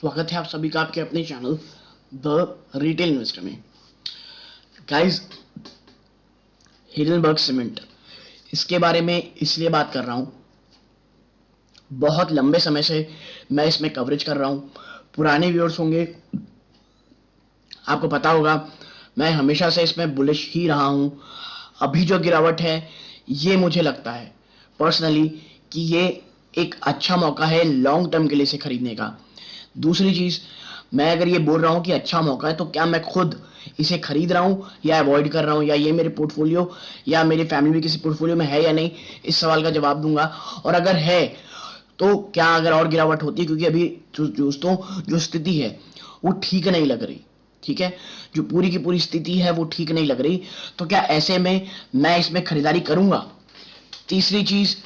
स्वागत है आप सभी का आपके अपने चैनल द रिटेल इन्वेस्टर में। गाइस, हिडनबर्ग सीमेंट, इसके बारे में इसलिए बात कर रहा हूं, बहुत लंबे समय से मैं इसमें कवरेज कर रहा हूं। पुराने व्यूअर्स होंगे, आपको पता होगा मैं हमेशा से इसमें बुलिश ही रहा हूं। अभी जो गिरावट है ये मुझे लगता है पर्सनली कि ये एक अच्छा मौका है लॉन्ग टर्म के लिए इसे खरीदने का। दूसरी चीज, मैं अगर ये बोल रहा हूँ कि अच्छा मौका है तो क्या मैं खुद इसे खरीद रहा हूँ या अवॉइड कर रहा हूँ, या ये मेरे पोर्टफोलियो या मेरी फैमिली में किसी पोर्टफोलियो में है या नहीं, इस सवाल का जवाब दूंगा। और अगर है तो क्या अगर और गिरावट होती है, क्योंकि अभी दोस्तों जो स्थिति है वो ठीक नहीं लग रही। ठीक है, जो पूरी की पूरी स्थिति है वो ठीक नहीं लग रही, तो क्या ऐसे में मैं इसमें खरीदारी करूंगा? तीसरी चीज,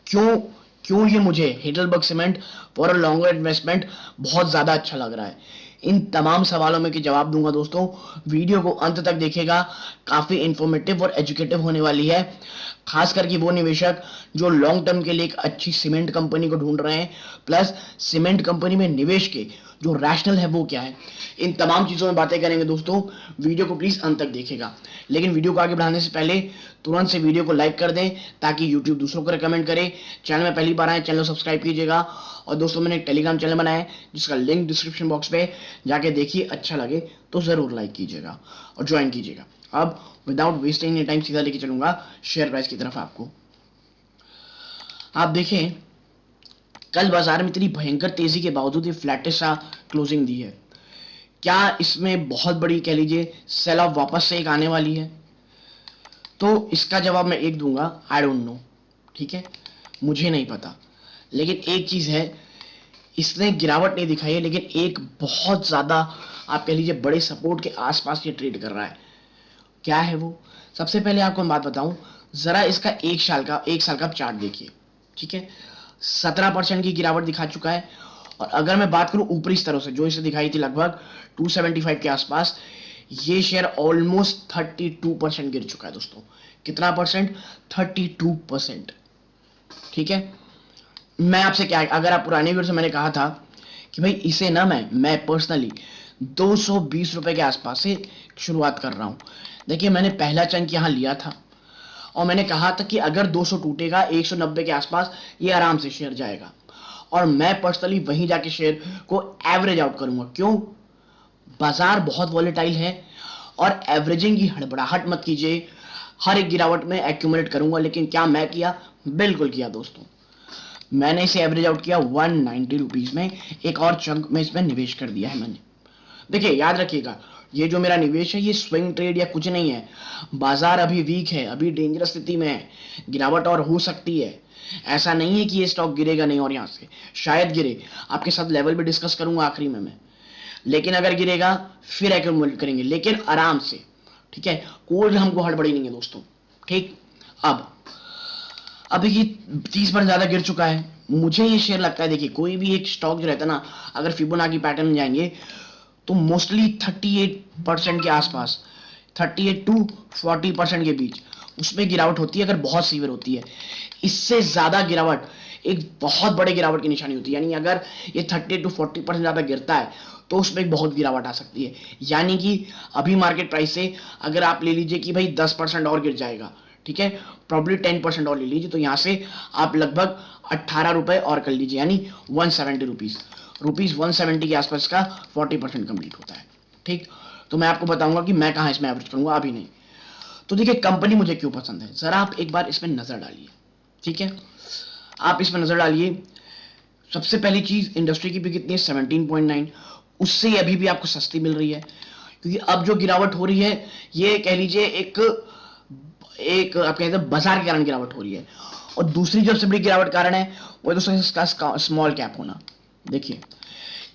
क्यों क्यों ये मुझे Heidelberg cement for a longer investment बहुत ज्यादा अच्छा लग रहा है, इन तमाम सवालों में के जवाब दूंगा दोस्तों। वीडियो को अंत तक देखिएगा, काफी इंफॉर्मेटिव और एजुकेटिव होने वाली है। खास करके वो निवेशक जो लॉन्ग टर्म के लिए एक अच्छी सीमेंट कंपनी को ढूंढ रहे हैं, प्लस सीमेंट कंपनी में निवेश के जो रैशनल है वो क्या है, इन तमाम चीजों में बातें करेंगे दोस्तों। वीडियो को प्लीज अंत तक देखिएगा। लेकिन वीडियो को आगे बढ़ाने से पहले तुरंत से वीडियो को लाइक कर दें ताकि यूट्यूब दूसरों को रिकमेंड करे। चैनल में पहली बार आए, चैनल को सब्सक्राइब कीजिएगा। और दोस्तों, मैंने एक टेलीग्राम चैनल बनाया है जिसका लिंक डिस्क्रिप्शन बॉक्स पे जाके देखिए, अच्छा लगे तो जरूर लाइक कीजिएगा और ज्वाइन कीजिएगा। अब विदाउट वेस्टिंग टाइम सीधा लेके चलूंगा शेयर प्राइस की तरफ। आपको आप देखें, कल बाजार में इतनी भयंकर तेजी के बावजूद ये फ्लैटिश सा क्लोजिंग दी है। क्या इसमें बहुत बड़ी कह लीजिए सेल ऑफ वापस से एक आने वाली है? तो इसका जवाब मैं एक दूंगा, आई डोंट नो। ठीक है, मुझे नहीं पता। लेकिन एक चीज है, इसने गिरावट नहीं दिखाई है, लेकिन एक बहुत ज्यादा आप कह लीजिए बड़े सपोर्ट के आसपास ये ट्रेड कर रहा है। क्या है वो? सबसे पहले आपको मैं बात बताऊं, जरा इसका एक साल का चार्ट देखिए। ठीक है, 17% की गिरावट दिखा चुका है। और अगर मैं बात करूं ऊपरी स्तरों से, जो इसे दिखाई थी लगभग 275 के आसपास, ये शेयर ऑलमोस्ट 32% गिर चुका है दोस्तों। कितना परसेंट? 32%। ठीक है, मैं आपसे क्या, अगर आप पुराने वीडियो से मैंने कहा था कि भाई इसे ना मैं पर्सनली 220 रुपए के आसपास से शुरुआत कर रहा हूं। देखिए, मैंने पहला चंक यहां लिया था और मैंने कहा था कि अगर 200 टूटेगा 190 के आसपास ये आराम से शेयर जाएगा। और मैं पर्सनली वहीं जाके शेयर को एवरेज आउट करूंगा। क्यों? बाजार बहुत वॉलेटाइल है और एवरेजिंग की हड़बड़ाहट मत कीजिए। हर एक गिरावट में एक्यूमुलेट करूंगा। लेकिन क्या मैं किया? बिल्कुल किया दोस्तों। मैंने इसे एवरेज आउट किया 190 रुपीज में। एक और चंक में इसमें निवेश कर दिया है मैंने। देखिए, याद रखिएगा, ये जो मेरा निवेश है ये स्विंग ट्रेड या कुछ नहीं है। बाजार अभी वीक है, अभी डेंजरस स्थिति में है, गिरावट और हो सकती है। ऐसा नहीं है कि ये स्टॉक गिरेगा नहीं, और यहां से शायद गिरे। आपके साथ लेवल भी डिस्कस करूंगा आखिरी में मैं। लेकिन अगर गिरेगा फिर एक्यूमुलेट करेंगे, लेकिन आराम से। ठीक है, कोई हमको हड़बड़ी नहीं है दोस्तों। ठीक, अब अभी ये 30% ज्यादा गिर चुका है। मुझे ये शेयर लगता है, देखिए कोई भी एक स्टॉक जो रहता है ना, अगर फिबोनाची पैटर्न में जाएंगे तो मोस्टली 38% के आसपास, 38 टू 40% के बीच उसमें गिरावट होती है अगर बहुत सीवियर होती है। इससे ज्यादा गिरावट एक बहुत बड़े गिरावट की निशानी होती है। यानी अगर ये 30 टू 40% ज्यादा गिरता है तो उसमें एक बहुत गिरावट आ सकती है। यानी कि अभी मार्केट प्राइस से अगर आप ले लीजिए कि भाई 10% और गिर जाएगा, ठीक है, प्रॉब्ली 10% और ले लीजिए, तो यहां से आप लगभग 18 रुपए और कर लीजिए, यानी 170 रुपीज 170 के आसपास का 40% कंप्लीट होता है। ठीक, तो मैं आपको बताऊंगा कि मैं कहां इसमें एवरेज करूंगा, अभी नहीं। तो देखिए, कंपनी मुझे क्यों पसंद है, जरा आप एक बार इसमें नजर डालिए। ठीक है, आप इसमें नजर डालिए। सबसे पहली चीज, इंडस्ट्री की भी कितनी है? 17.9। उससे अभी भी आपको सस्ती मिल रही है, क्योंकि अब जो गिरावट हो रही है ये कह लीजिए एक एक आप कहते हैं बाजार के कारण गिरावट हो रही है। और दूसरी जो सबसे बड़ी गिरावट कारण है वो दोस्तों इसका स्मॉल कैप होना। देखिए,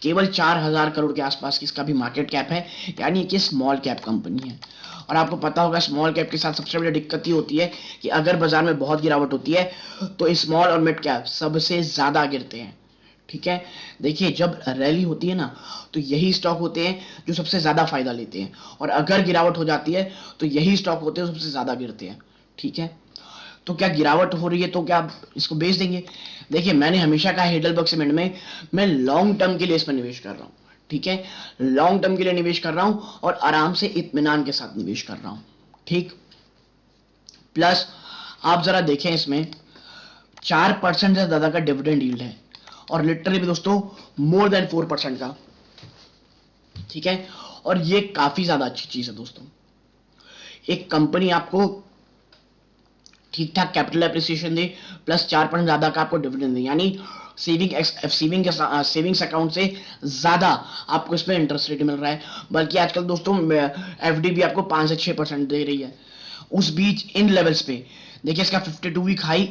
केवल 4,000 करोड़ के आसपास की इसका भी मार्केट कैप है, यानी कि स्मॉल कैप कंपनी है। और आपको पता होगा स्मॉल कैप के साथ सबसे बड़ी दिक्कत ये होती है कि अगर बाजार में बहुत गिरावट होती है तो स्मॉल और मिड कैप सबसे ज्यादा गिरते हैं। ठीक है, देखिए जब रैली होती है ना तो यही स्टॉक होते हैं जो सबसे ज्यादा फायदा लेते हैं, और अगर गिरावट हो जाती है तो यही स्टॉक होते हैं जो सबसे ज्यादा गिरते हैं। ठीक है, तो क्या गिरावट हो रही है तो क्या आप इसको बेच देंगे? देखिए, मैंने हमेशा कहा हेडलबर्ग सीमेंट में मैं लॉन्ग टर्म के लिए इसमें निवेश कर रहा हूँ, ठीक है, लॉन्ग टर्म के लिए निवेश कर रहा हूँ और आराम से इत्मीनान के साथ निवेश कर रहा हूँ, ठीक। प्लस आप जरा देखें, इसमें 4% से ज्यादा का डिविडेंड यील्ड है और लिटरली भी दोस्तों मोर देन 4% का, ठीक है। और ये काफी ज्यादा अच्छी चीज है दोस्तों। एक कंपनी आपको ठीक ठाक कैपिटल एप्रिसिएशन दे प्लस 4% ज्यादा का आपको डिविडेंड दे, यानी सेविंग्स अकाउंट से ज्यादा आपको इसमें इंटरेस्ट रेट मिल रहा है। बल्कि आजकल दोस्तों एफडी भी आपको 5 से 6% दे रही है। उस बीच इन लेवल्स पे देखिए, इसका 52 वीक हाई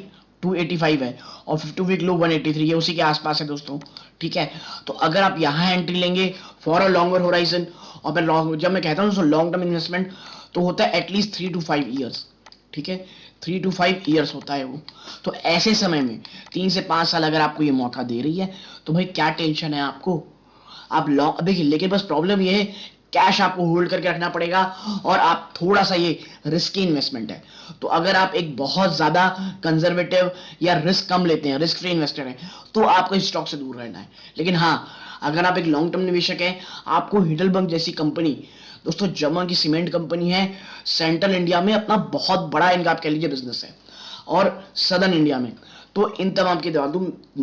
285 है और 52 वीक लो 183 है, उसी के आसपास है दोस्तों, ठीक है। तो अगर आप यहाँ एंट्री लेंगे फॉर अ लॉन्गर होराइजन, और मैं जब मैं कहता हूँ लॉन्ग टर्म इन्वेस्टमेंट तो होता है एटलीस्ट 3 to 5 ईयर्स, ठीक है, 3 to 5 ईयर्स होता है वो। तो ऐसे समय में 3 से 5 साल अगर आपको ये मौका दे रही है तो भाई क्या टेंशन है आपको, आप लॉन्ग देखिए। लेकिन बस प्रॉब्लम ये है, कैश आपको होल्ड करके रखना पड़ेगा और आप थोड़ा सा ये रिस्की इन्वेस्टमेंट है। तो अगर आप एक बहुत ज्यादा कंजर्वेटिव या रिस्क कम लेते हैं, रिस्क फ्री इन्वेस्टर है, तो आपको इस स्टॉक से दूर रहना है। लेकिन हाँ, अगर आप एक लॉन्ग टर्म निवेशक है, आपको हिडलबर्ग जैसी कंपनी दोस्तों, जर्मन की सीमेंट कंपनी है, सेंट्रल इंडिया में अपना बहुत बड़ा इनका आप कह लीजिए बिजनेस है और सदर्न इंडिया में, तो इन तमाम के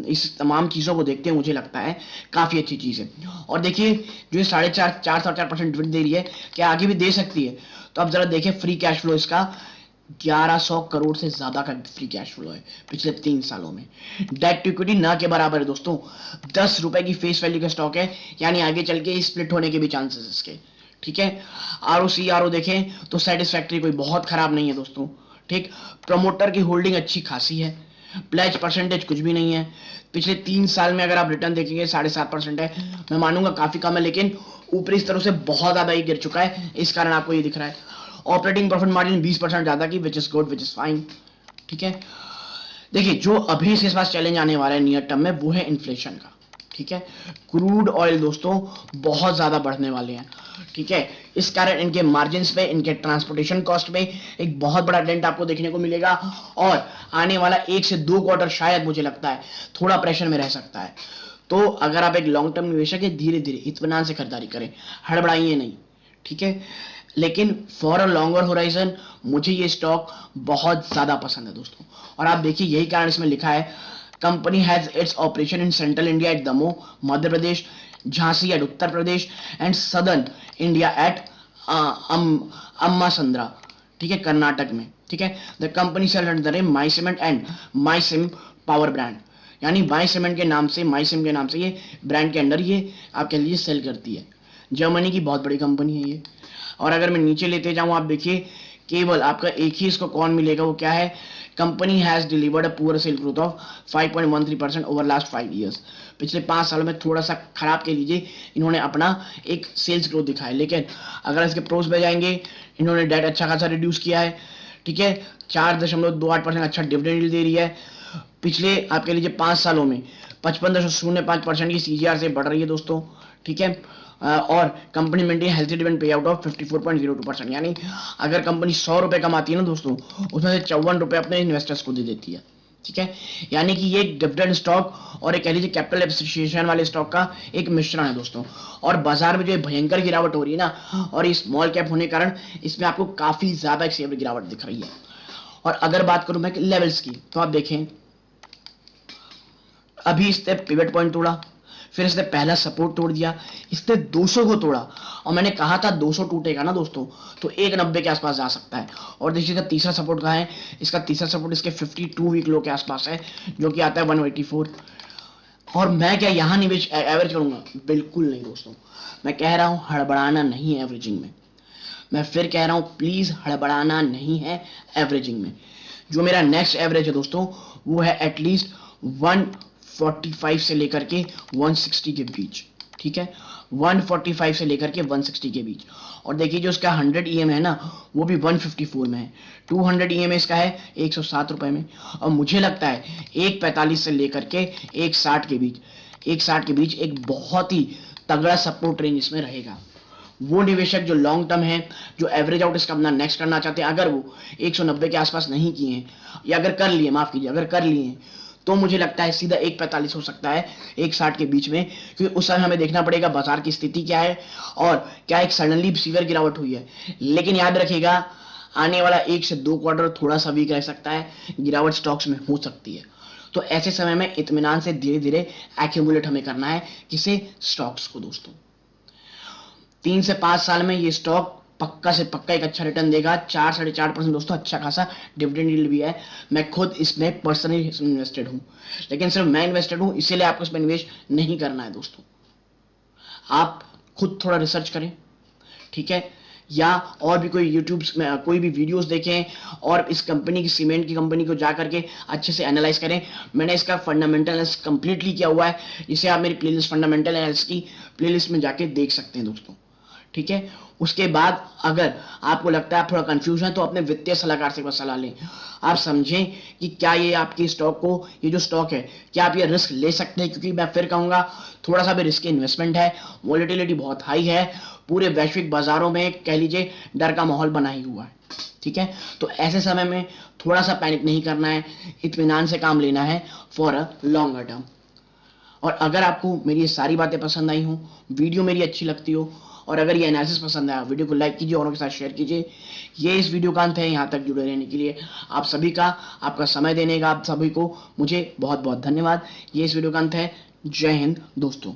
इस तमाम चीज़ों को देखते हैं मुझे लगता है काफ़ी अच्छी चीज़ है। और देखिए, जो 4.5% डिविडेंड दे रही है, क्या आगे भी दे सकती है? तो आप जरा देखिए, फ्री कैश फ्लो इसका 1100 करोड़ से ज्यादा का फ्री कैश फ्लो है पिछले 3 सालों में। डेट टू इक्विटी ना के बराबर है दोस्तों, 10 रुपए की फेस वैल्यू का स्टॉक है, यानी आगे चल के स्प्लिट होने के भी चांसेस इसके, ठीक है। आरओ देखें तो सेटिस्फैक्ट्री कोई बहुत खराब नहीं है दोस्तों, ठीक। प्रमोटर की होल्डिंग अच्छी खासी है, प्लेज परसेंटेज कुछ भी नहीं है। पिछले 3 साल में अगर आप रिटर्न देखेंगे 7.5% है, मैं मानूंगा काफी कम है, लेकिन ऊपरी स्तर से बहुत ज्यादा ही गिर चुका है, इस कारण आपको ये दिख रहा है। ऑपरेटिंग प्रॉफिट मार्जिन 20% ज्यादा की, which is good, which is fine, ठीक है। देखिए, जो अभी इसके पास चैलेंज आने वाला है नियर टर्म में, वो है इन्फ्लेशन का, ठीक है। क्रूड ऑयल दोस्तों बहुत ज्यादा बढ़ने वाले हैं, ठीक है। इस कारण इनके मार्जिन पे, इनके ट्रांसपोर्टेशन कॉस्ट में एक बहुत बड़ा डेंट आपको देखने को मिलेगा और आने वाला 1 से 2 क्वार्टर शायद मुझे लगता है थोड़ा प्रेशर में रह सकता है। तो अगर आप एक लॉन्ग टर्म निवेशक है, धीरे धीरे इत्मीनान से खरीदारी करें, हड़बड़ाइए नहीं, ठीक है। लेकिन फॉर अ लॉन्गर होराइजन मुझे ये स्टॉक बहुत ज्यादा पसंद है दोस्तों। और आप देखिए, यही कारण इसमें लिखा है, company has its operation in central India at Damoh Madhya Pradesh, Jhansi at Uttar Pradesh and southern India at Ammasandra, ठीक है, कर्नाटक में, ठीक है। The company sell under the name my cement and my sim power brand, यानी माई सीमेंट के नाम से, माई सिम के नाम से ये ब्रांड के अंडर ये आप कह लीजिए सेल करती है। जर्मनी की बहुत बड़ी कंपनी है ये। और अगर मैं नीचे लेते जाऊं, आप देखिए, केवल आपका एक ही इसको कौन मिलेगा, वो क्या है, company has delivered a poor sale growth of 5.13% over last 5 years. पिछले 5 सालों में थोड़ा सा खराब कह लीजिए इन्होंने अपना एक सेल्स ग्रोथ दिखाया, लेकिन अगर इसके प्रोस पे जाएंगे, इन्होंने डेट अच्छा खासा रिड्यूस किया है, ठीक है। 4.28% अच्छा डिविडेंड दे रही है। पिछले आप कह लीजिए 5 सालों में 55.05% की सीजीआर से बढ़ रही है दोस्तों, ठीक है। और company maintain healthy dividend pay out of 54.02%, यानी अगर कंपनी 100 रुपए कमाती है ना दोस्तों, उसमें से 54 रुपए अपने इन्वेस्टर्स को दे देती है, ठीक है। यानी कि ये डिविडेंड स्टॉक और एक कह लीजिए कैपिटल एप्रिसिएशन वाले स्टॉक का एक मिश्रण है दोस्तों। और बाजार में जो भयंकर गिरावट हो रही है ना, और ये स्मॉल कैप होने के कारण इसमें आपको काफी ज्यादा एक गिरावट दिख रही है। और अगर बात करूं मैं लेवल्स की, तो आप देखें, अभी इसने पिवट पॉइंट तोड़ा, फिर इसने पहला सपोर्ट तोड़ दिया, इसने 200 को तोड़ा, और मैंने कहा था 200 टूटेगा ना दोस्तों, तो 190 के आसपास जा सकता है। और देखिए, इसका तीसरा सपोर्ट कहाँ है, इसका तीसरा सपोर्ट इसके 52 वीक लो के आसपास है, जो कि आता है 184। और मैं क्या यहाँ निवेश एवरेज करूंगा? बिल्कुल नहीं दोस्तों, मैं कह रहा हूं हड़बड़ाना नहीं है एवरेजिंग में। मैं फिर कह रहा हूं, प्लीज हड़बड़ाना नहीं है एवरेजिंग में। जो मेरा नेक्स्ट एवरेज है दोस्तों, वो है एटलीस्ट 145 से लेकर के 160 के बीच, ठीक है, 145 से लेकर के 160 के बीच। और देखिए, जो इसका 100 ईएम है ना, वो भी 154 में है, 200 ईएम इसका है 107 रुपए में। और मुझे लगता है 145 से लेकर के 160 के बीच, 160 के बीच एक बहुत ही तगड़ा सपोर्ट रेंज इसमें रहेगा। वो निवेशक जो लॉन्ग टर्म है, जो एवरेज आउट इसका अपना नेक्स्ट करना चाहते हैं, अगर वो 190 के आसपास नहीं किए हैं, या अगर कर लिए, माफ कीजिए, अगर कर लिए हैं, तो मुझे लगता है सीधा 145 हो सकता है 160 के बीच में, क्योंकि उस समय हमें देखना पड़ेगा बाजार की स्थिति क्या है और क्या एक सडनली सीवियर गिरावट हुई है। लेकिन याद रखिएगा, आने वाला 1 से 2 क्वार्टर थोड़ा सा वीक रह सकता है, गिरावट स्टॉक्स में हो सकती है। तो ऐसे समय में इत्मीनान से धीरे धीरे एक्यूमुलेट हमें करना है, किसे, स्टॉक्स को दोस्तों। 3 से 5 साल में ये स्टॉक पक्का से पक्का एक अच्छा रिटर्न देगा, 4-4.5% दोस्तों, अच्छा खासा डिविडेंड यील्ड भी है। मैं खुद इसमें पर्सनली इन्वेस्टेड हूं, लेकिन सिर्फ मैं इन्वेस्टेड हूं, इसीलिए आपको इसमें इन्वेस्ट नहीं करना है दोस्तों। आप खुद थोड़ा रिसर्च करें, ठीक है, या और भी कोई यूट्यूब में कोई भी वीडियोस देखें और इस कंपनी की, सीमेंट की कंपनी को जा करके अच्छे से एनालाइज करें। मैंने इसका फंडामेंटल एनालिसिस कंप्लीटली किया हुआ है, इसे आप मेरी प्लेलिस्ट फंडामेंटल एनालिसिस की प्लेलिस्ट में जाके देख सकते हैं दोस्तों, ठीक है। उसके बाद अगर आपको लगता है आप थोड़ा कंफ्यूज हैं, तो अपने वित्तीय सलाहकार से सलाह लें। आप समझें कि क्या ये आपकी स्टॉक को, ये जो स्टॉक है, क्या आप ये रिस्क ले सकते हैं, क्योंकि मैं फिर कहूंगा थोड़ा सा भी रिस्की इन्वेस्टमेंट है, वॉलेटिलिटी बहुत हाई है, पूरे वैश्विक बाजारों में कह लीजिए डर का माहौल बना ही हुआ है, ठीक है। तो ऐसे समय में थोड़ा सा पैनिक नहीं करना है, इत्मीनान से काम लेना है फॉर अ लॉन्गर टर्म। और अगर आपको मेरी ये सारी बातें पसंद आई हो, वीडियो मेरी अच्छी लगती हो, और अगर ये एनालिसिस पसंद आया, वीडियो को लाइक कीजिए, औरों के साथ शेयर कीजिए। ये इस वीडियो का अंत है, यहाँ तक जुड़े रहने के लिए आप सभी का, आपका समय देने का आप सभी को मुझे बहुत बहुत धन्यवाद। ये इस वीडियो का अंत है। जय हिंद दोस्तों।